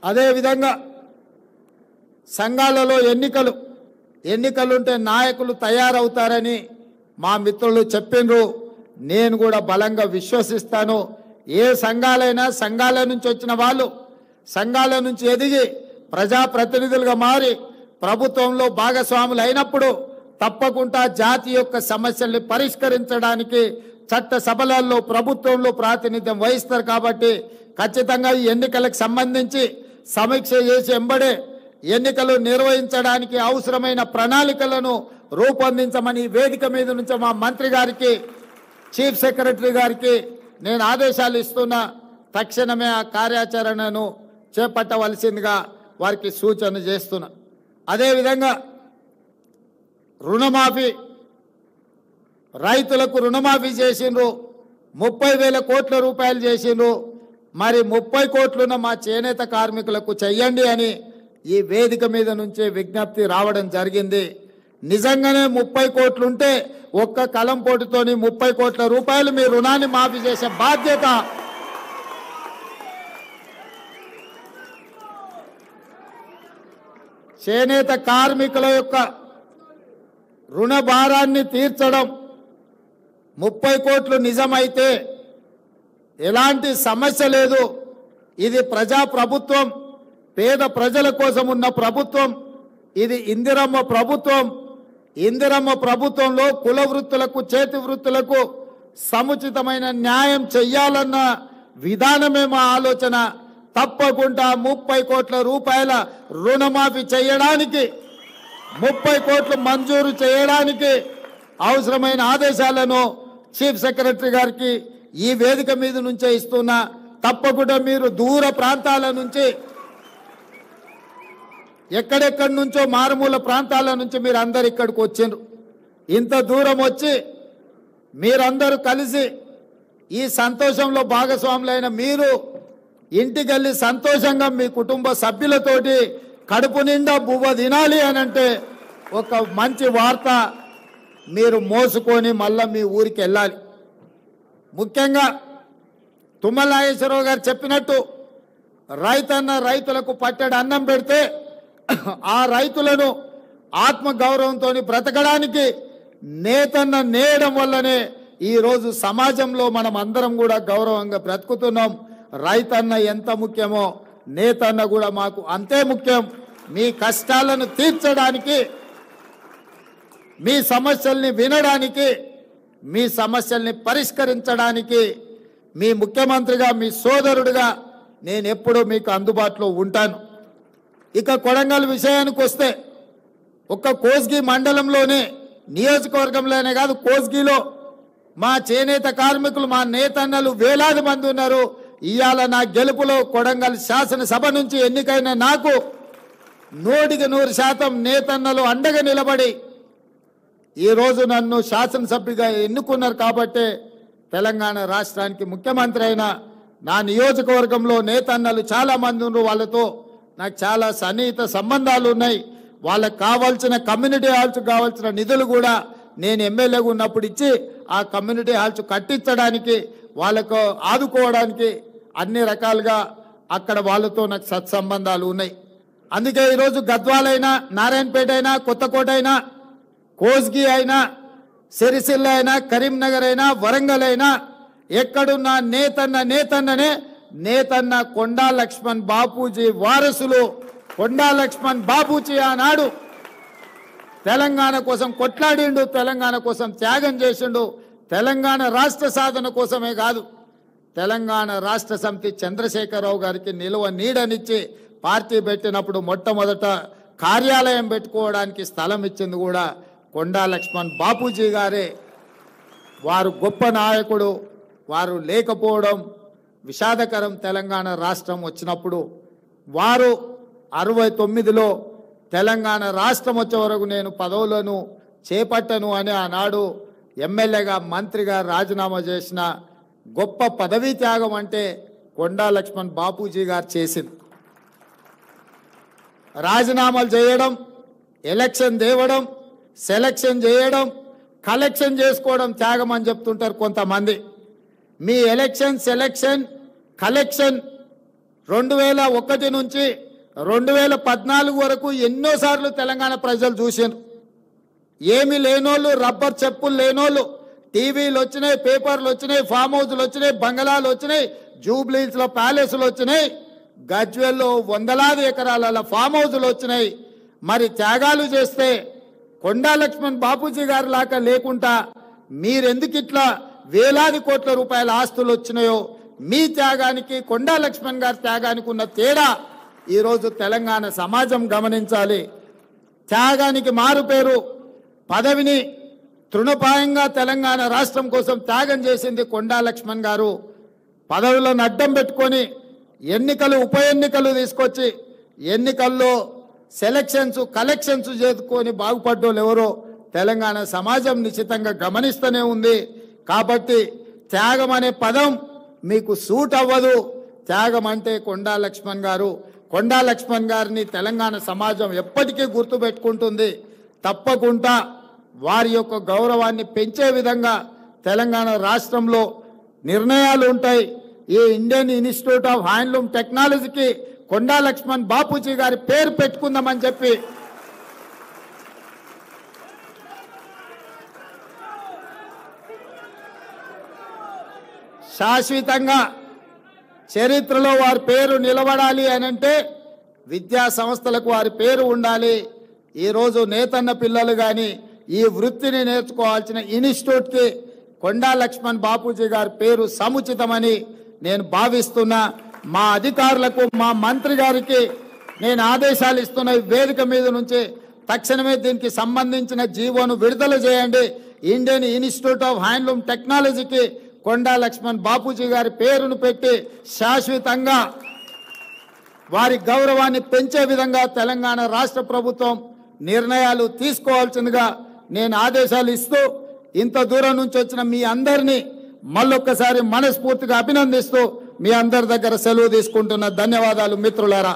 అదేవిధంగా సంఘాలలో ఎన్నికలుంటే నాయకులు తయారవుతారని మా మిత్రులు చెప్పిండ్రు. నేను కూడా బలంగా విశ్వసిస్తాను. ఏ సంఘాలైనా సంఘాల నుంచి వచ్చిన వాళ్ళు సంఘాల నుంచి ఎదిగి ప్రజాప్రతినిధులుగా మారి ప్రభుత్వంలో భాగస్వాములు అయినప్పుడు తప్పకుండా జాతి యొక్క సమస్యల్ని పరిష్కరించడానికి చట్ట సభలలో ప్రభుత్వంలో ప్రాతినిధ్యం వహిస్తారు. కాబట్టి ఖచ్చితంగా ఈ ఎన్నికలకు సంబంధించి సమీక్ష చేసి ఎంబడే ఎన్నికలు నిర్వహించడానికి అవసరమైన ప్రణాళికలను రూపొందించమని వేదిక మీద నుంచి మా మంత్రి గారికి, చీఫ్ సెక్రటరీ గారికి నేను ఆదేశాలు ఇస్తున్నా. తక్షణమే ఆ కార్యాచరణను చేపట్టవలసిందిగా వారికి సూచన చేస్తున్నా. అదేవిధంగా రుణమాఫీ, రైతులకు రుణమాఫీ చేసిండ్రు, 30,000 కోట్ల రూపాయలు చేసిండ్రు. మరి 30 కోట్లున్న మా చేనేత కార్మికులకు చెయ్యండి అని ఈ వేదిక మీద నుంచే విజ్ఞప్తి రావడం జరిగింది. నిజంగానే 30 కోట్లుంటే ఒక్క కలం పోటుతోని 30 కోట్ల రూపాయలు మీ రుణాన్ని మాఫీ చేసే బాధ్యత చేనేత కార్మికుల యొక్క రుణ భారాన్ని తీర్చడం. 30 కోట్లు నిజమైతే ఎలాంటి సమస్య లేదు. ఇది ప్రజా ప్రభుత్వం, పేద ప్రజల కోసం ఉన్న ప్రభుత్వం. ఇది ఇందిరమ్మ ప్రభుత్వం. ఇందిరమ్మ ప్రభుత్వంలో కుల వృత్తులకు, చేతి వృత్తులకు సముచితమైన న్యాయం చెయ్యాలన్న విధానమే మా ఆలోచన. తప్పకుండా 30 కోట్ల రూపాయల రుణమాఫీ చేయడానికి, 30 కోట్లు మంజూరు చేయడానికి అవసరమైన ఆదేశాలను చీఫ్ సెక్రటరీ గారికి ఈ వేదిక మీద నుంచే ఇస్తున్నా. తప్పకుండా మీరు దూర ప్రాంతాల నుంచి, ఎక్కడెక్కడి నుంచో మారుమూల ప్రాంతాల నుంచి మీరు అందరు ఇక్కడికి వచ్చిండ్రు. ఇంత దూరం వచ్చి మీరందరూ కలిసి ఈ సంతోషంలో భాగస్వాములైన మీరు ఇంటికి వెళ్ళి సంతోషంగా మీ కుటుంబ సభ్యులతోటి కడుపు నిండా బువ్వ తినాలి అని అంటే ఒక మంచి వార్త మీరు మోసుకొని మళ్ళీ మీ ఊరికి వెళ్ళాలి. ముఖ్యంగా తుమ్మల నాగేశ్వరరావు గారు చెప్పినట్టు రైతులకు పట్టెడు అన్నం పెడితే ఆ రైతులను ఆత్మగౌరవంతో బ్రతకడానికి నేతన్న నేయడం వల్లనే ఈరోజు సమాజంలో మనం అందరం కూడా గౌరవంగా బ్రతుకుతున్నాం. రైతన్న ఎంత ముఖ్యమో నేతన్న కూడా మాకు అంతే ముఖ్యం. మీ కష్టాలను తీర్చడానికి, మీ సమస్యల్ని వినడానికి, మీ సమస్యల్ని పరిష్కరించడానికి మీ ముఖ్యమంత్రిగా, మీ సోదరుడిగా నేను ఎప్పుడూ మీకు అందుబాటులో ఉంటాను. ఇక కొడంగల్ విషయానికి వస్తే ఒక్క కోస్గి మండలంలోనే, నియోజకవర్గంలోనే కాదు, కోస్గిలో మా చేనేత కార్మికులు, మా నేతన్నలు వేలాది మంది ఉన్నారు. ఇవాళ నా గెలుపులో కొడంగల్ శాసనసభ నుంచి ఎన్నికైన నాకు 100% నేతన్నలు అండగా నిలబడి ఈరోజు నన్ను శాసనసభ్యుగా ఎన్నుకున్నారు. కాబట్టి తెలంగాణ రాష్ట్రానికి ముఖ్యమంత్రి అయిన నా నియోజకవర్గంలో నేతన్నలు చాలామంది ఉన్నారు. వాళ్ళతో నాకు చాలా సన్నిహిత సంబంధాలు ఉన్నాయి. వాళ్ళకు కావాల్సిన కమ్యూనిటీ హాల్స్ కావాల్సిన నిధులు కూడా నేను ఎమ్మెల్యేగా ఉన్నప్పుడు ఇచ్చి ఆ కమ్యూనిటీ హాల్స్ కట్టించడానికి, వాళ్ళకు ఆదుకోవడానికి అన్ని రకాలుగా అక్కడ వాళ్ళతో నాకు సత్సంబంధాలు ఉన్నాయి. అందుకే ఈరోజు గద్వాలైనా, నారాయణపేట అయినా, కొత్తకోట అయినా, కోస్గి అయినా, సిరిసిల్ల అయినా, కరీంనగర్ అయినా, వరంగల్ అయినా ఎక్కడున్నా నేతన్ననే. నేతన్న కొండా లక్ష్మణ్ బాపూజీ వారసులు. కొండా లక్ష్మణ్ బాపూజీ ఆనాడు తెలంగాణ కోసం కొట్లాడిండు, తెలంగాణ కోసం త్యాగం చేసిండు. తెలంగాణ రాష్ట్ర సాధన కోసమే కాదు, తెలంగాణ రాష్ట్ర సమితి చంద్రశేఖరరావు గారికి నిలువ నీడనిచ్చి పార్టీ పెట్టినప్పుడు మొట్టమొదట కార్యాలయం పెట్టుకోవడానికి స్థలం ఇచ్చింది కూడా కొండా లక్ష్మణ్ బాపూజీ గారే. వారు గొప్ప నాయకుడు. వారు లేకపోవడం విషాదకరం. తెలంగాణ రాష్ట్రం వచ్చినప్పుడు వారు 69లో తెలంగాణ రాష్ట్రం వచ్చే వరకు నేను పదవులను చేపట్టను అని ఆనాడు ఎమ్మెల్యేగా, మంత్రిగా రాజీనామా చేసిన గొప్ప పదవీ త్యాగం అంటే కొండా లక్ష్మణ్ బాపూజీ గారు చేసింది. రాజీనామాలు చేయడం, ఎలక్షన్ తేవడం, సెలక్షన్ చేయడం, కలెక్షన్ చేసుకోవడం త్యాగం అని చెప్తుంటారు కొంతమంది. మీ ఎలక్షన్, సెలక్షన్, కలెక్షన్ 2001 నుంచి 2014 వరకు ఎన్నోసార్లు తెలంగాణ ప్రజలు చూశారు. ఏమీ లేనోళ్ళు, రబ్బర్ చెప్పులు లేనోళ్ళు, టీవీలు వచ్చినాయి, పేపర్లు వచ్చినాయి, ఫామ్ హౌస్లు వచ్చినాయి, బంగళాలు వచ్చినాయి, జూబ్లీస్లో ప్యాలెస్లు వచ్చినాయి, గజ్వేల్లో వందలాది ఎకరాల ఫామ్ హౌస్లు వచ్చినాయి. మరి త్యాగాలు చేస్తే కొండా లక్ష్మణ్ బాపూజీ గారి లాగా లేకుండా మీరెందుకు ఇట్లా వేలాది కోట్ల రూపాయల ఆస్తులు వచ్చినాయో, మీ త్యాగానికి కొండా లక్ష్మణ్ గారి త్యాగానికి ఉన్న తేడా ఈరోజు తెలంగాణ సమాజం గమనించాలి. త్యాగానికి మారు పేరు పదవిని తృణపాయంగా తెలంగాణ రాష్ట్రం కోసం త్యాగం చేసింది కొండా లక్ష్మణ్ గారు. పదవులను అడ్డం పెట్టుకొని ఉప ఎన్నికలు తీసుకొచ్చి ఎన్నికల్లో సెలక్షన్స్ కలెక్షన్స్ చేసుకొని బాగుపడ్డోళ్ళు ఎవరో తెలంగాణ సమాజం నిశ్చితంగా గమనిస్తూనే ఉంది. కాబట్టి త్యాగం అనే పదం మీకు సూట్ అవ్వదు. త్యాగం అంటే కొండా లక్ష్మణ్ గారు. కొండా లక్ష్మణ్ గారిని తెలంగాణ సమాజం ఎప్పటికీ గుర్తుపెట్టుకుంటుంది. తప్పకుండా వారి యొక్క గౌరవాన్ని పెంచే విధంగా తెలంగాణ రాష్ట్రంలో నిర్ణయాలు ఉంటాయి. ఈ ఇండియన్ ఇన్స్టిట్యూట్ ఆఫ్ హ్యాండ్లూమ్ టెక్నాలజీకి కొండా లక్ష్మణ్ బాపూజీ గారి పేరు పెట్టుకుందామని చెప్పి శాశ్వతంగా చరిత్రలో వారి పేరు నిలబడాలి అనంటే విద్యా సంస్థలకు వారి పేరు ఉండాలి. ఈరోజు నేతన్న పిల్లలు కానీ ఈ వృత్తిని నేర్చుకోవాల్సిన ఇన్స్టిట్యూట్కి కొండా లక్ష్మణ్ బాపూజీ గారి పేరు సముచితమని నేను భావిస్తున్నా. మా అధికారులకు, మా మంత్రి గారికి నేను ఆదేశాలు ఇస్తున్న వేదిక మీద నుంచి తక్షణమే దీనికి సంబంధించిన జీవోను విడుదల చేయండి. ఇండియన్ ఇన్స్టిట్యూట్ ఆఫ్ హ్యాండ్లూమ్ టెక్నాలజీకి కొండా లక్ష్మణ్ బాపూజీ గారి పేరును పెట్టి శాశ్వతంగా వారి గౌరవాన్ని పెంచే విధంగా తెలంగాణ రాష్ట్ర ప్రభుత్వం నిర్ణయాలు తీసుకోవాల్సిందిగా నేను ఆదేశాలు ఇస్తూ ఇంత దూరం నుంచి వచ్చిన మీ అందరినీ మళ్ళొక్కసారి మనస్ఫూర్తిగా అభినందిస్తూ మీ అందరి దగ్గర సెలవు తీసుకుంటున్న ధన్యవాదాలు మిత్రులారా.